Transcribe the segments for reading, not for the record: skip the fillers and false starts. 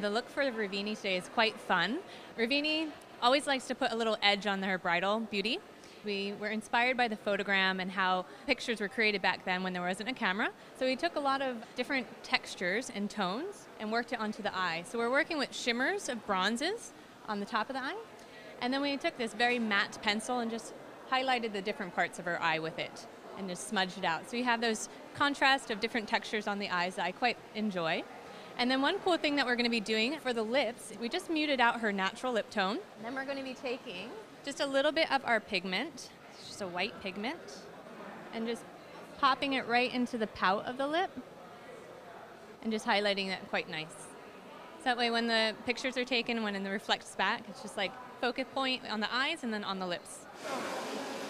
The look for Ravini today is quite fun. Ravini always likes to put a little edge on her bridal beauty. We were inspired by the photogram and how pictures were created back then when there wasn't a camera. So we took a lot of different textures and tones and worked it onto the eye. So we're working with shimmers of bronzes on the top of the eye. And then we took this very matte pencil and just highlighted the different parts of her eye with it and just smudged it out. So you have those contrast of different textures on the eyes that I quite enjoy. And then one cool thing that we're going to be doing for the lips, we just muted out her natural lip tone. And then we're going to be taking just a little bit of our pigment, it's just a white pigment, and just popping it right into the pout of the lip and just highlighting that quite nice. So that way when the pictures are taken, when it reflects back, it's just like focus point on the eyes and then on the lips.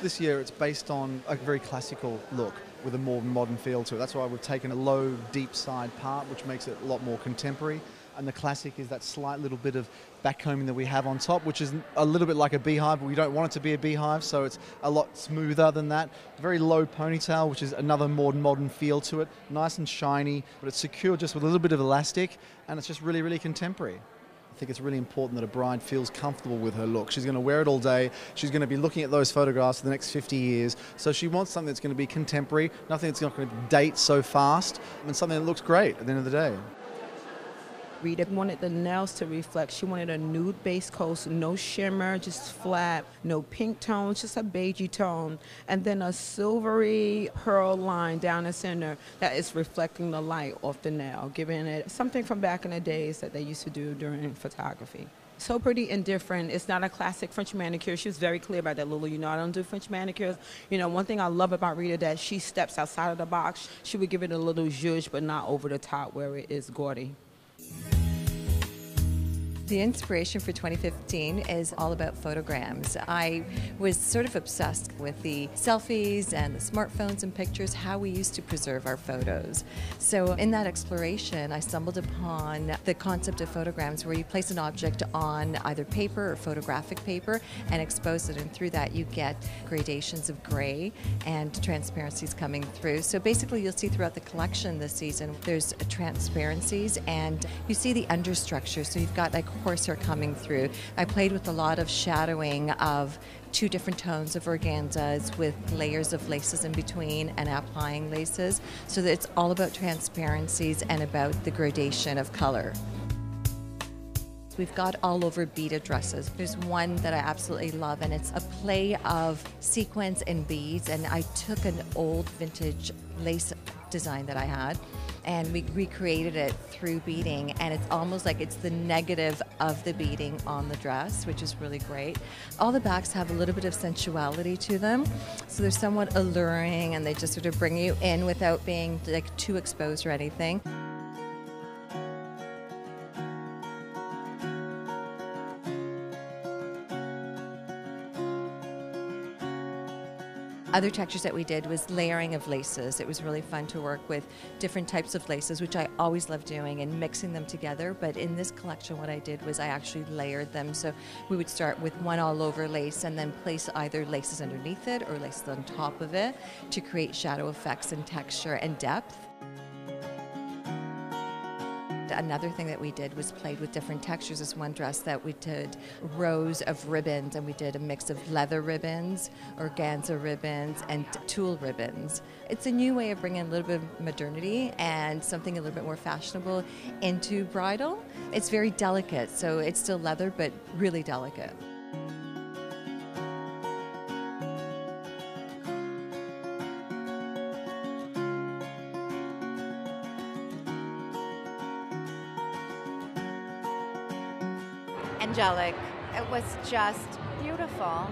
This year it's based on a very classical look with a more modern feel to it. That's why we've taken a low, deep side part, which makes it a lot more contemporary. And the classic is that slight little bit of backcombing that we have on top, which is a little bit like a beehive, but we don't want it to be a beehive, so it's a lot smoother than that. Very low ponytail, which is another more modern feel to it. Nice and shiny, but it's secure just with a little bit of elastic, and it's just really, really contemporary. I think it's really important that a bride feels comfortable with her look. She's going to wear it all day. She's going to be looking at those photographs for the next 50 years. So she wants something that's going to be contemporary, nothing that's not going to date so fast, and something that looks great at the end of the day. Rita wanted the nails to reflect. She wanted a nude base coat, no shimmer, just flat, no pink tones, just a beigey tone, and then a silvery pearl line down the center that is reflecting the light off the nail, giving it something from back in the days that they used to do during photography. So pretty and different. It's not a classic French manicure. She was very clear about that, Lulu. You know, I don't do French manicures. You know, one thing I love about Rita that she steps outside of the box. She would give it a little zhuzh, but not over the top where it is gaudy. The inspiration for 2015 is all about photograms. I was sort of obsessed with the selfies and the smartphones and pictures, how we used to preserve our photos. So in that exploration, I stumbled upon the concept of photograms where you place an object on either paper or photographic paper and expose it, and through that you get gradations of gray and transparencies coming through. So basically you'll see throughout the collection this season, there's transparencies and you see the understructure. So you've got like horsehair coming through. I played with a lot of shadowing of two different tones of organzas with layers of laces in between and applying laces, so that it's all about transparencies and about the gradation of color. We've got all over beaded dresses. There's one that I absolutely love, and it's a play of sequins and beads, and I took an old vintage lace design that I had and we recreated it through beading, and it's almost like it's the negative of the beading on the dress, which is really great. All the backs have a little bit of sensuality to them, so they're somewhat alluring and they just sort of bring you in without being like too exposed or anything. Other textures that we did was layering of laces. It was really fun to work with different types of laces, which I always love doing, and mixing them together. But in this collection, what I did was I actually layered them. So we would start with one all over lace and then place either laces underneath it or laces on top of it to create shadow effects and texture and depth. Another thing that we did was played with different textures. This one dress that we did rows of ribbons, and we did a mix of leather ribbons, organza ribbons, and tulle ribbons. It's a new way of bringing a little bit of modernity and something a little bit more fashionable into bridal. It's very delicate, so it's still leather, but really delicate. Angelic. It was just beautiful.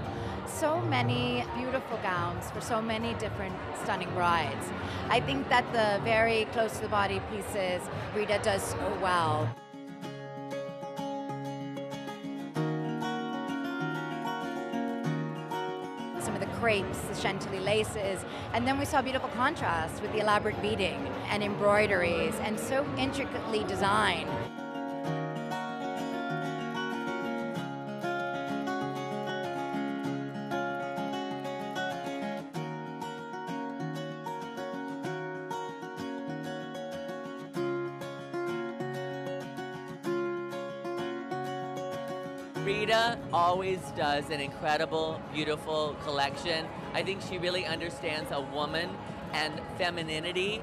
So many beautiful gowns for so many different stunning brides. I think that the very close to the body pieces Rita does so well. Some of the crepes, the chantilly laces, and then we saw beautiful contrast with the elaborate beading and embroideries, and so intricately designed. Rita always does an incredible, beautiful collection. I think she really understands a woman and femininity.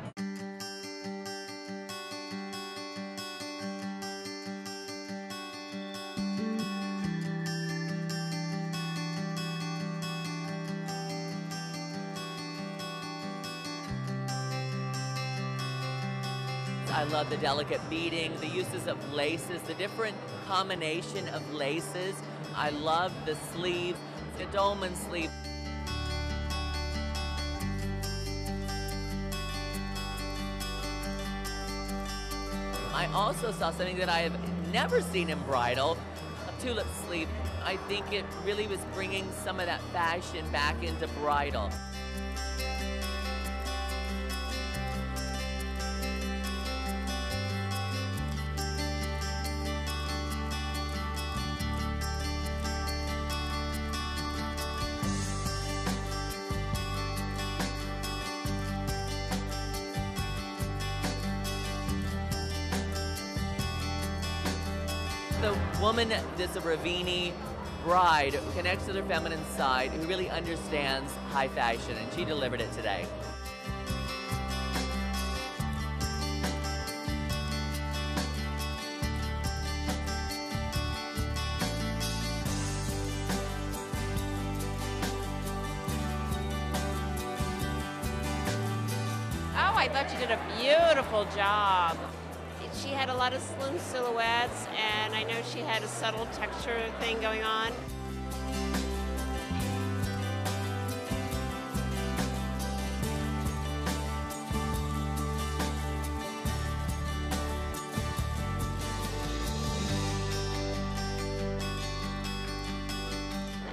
I love the delicate beading, the uses of laces, the different combination of laces. I love the sleeve, the dolman sleeve. I also saw something that I have never seen in bridal, a tulip sleeve. I think it really was bringing some of that fashion back into bridal. The woman that's a Ravini bride who connects to their feminine side, who really understands high fashion, and she delivered it today. Oh, I thought you did a beautiful job. She had a lot of slim silhouettes, and I know she had a subtle texture thing going on.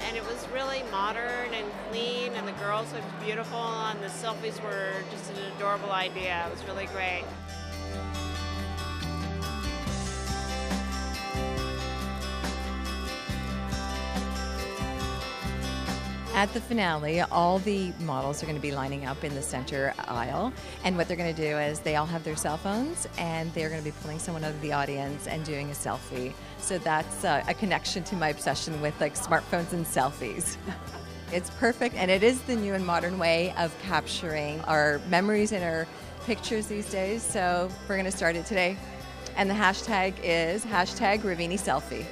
And it was really modern and clean, and the girls looked beautiful, and the selfies were just an adorable idea. It was really great. At the finale, all the models are going to be lining up in the center aisle, and what they're going to do is they all have their cell phones, and they're going to be pulling someone out of the audience and doing a selfie. So that's a connection to my obsession with like smartphones and selfies. It's perfect, and it is the new and modern way of capturing our memories and our pictures these days. So we're going to start it today, and the hashtag is #RaviniSelfie.